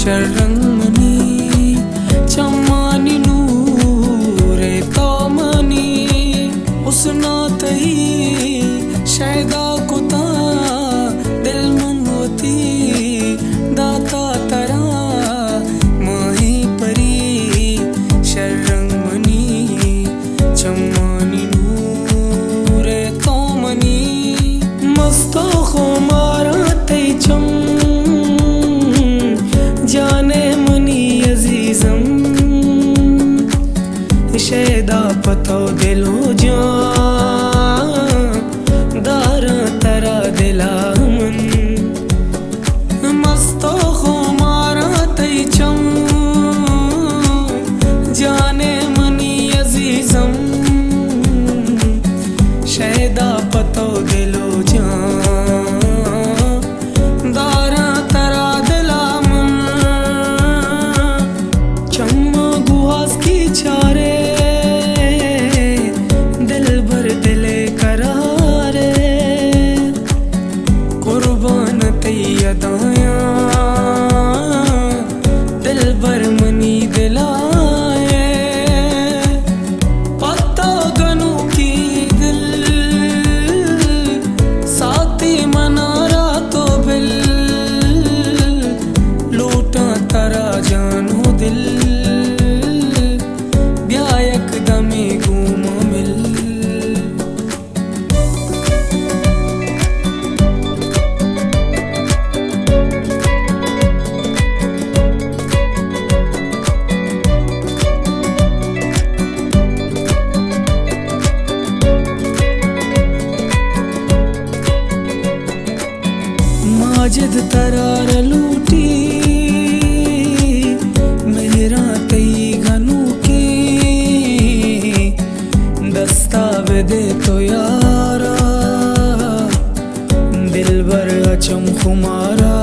शर्रंगनी चम्मानी नूरे तोमनी उसना तई शैदा कुता दिल मनवती दाता तरा माही परी शर्रंगनी चम्मानी नूरे तोमनी मस्तो खो मारा तई चम जाने मनी अजीजम शैदा पतो दिलो जान दारा तरा दिला मन मस्तो खो मारा तई चम जाने मनी अजीजम शैदा पतो दिलो जान दारा तरा दिला मन चम्मा गुहास की चारे दिल भर दिले करारे कुर्बान तैयदाया दिल भर मनी दिलाए पत्ता गनू की दिल साथी मनारा तो बिल लूटा तरा जानो दिल ब्यायक दमे घूम मिल माजिद तरार लूटी मेरा तई घनू की दस्तावेदे तो यारा दिल भर अचम खुमारा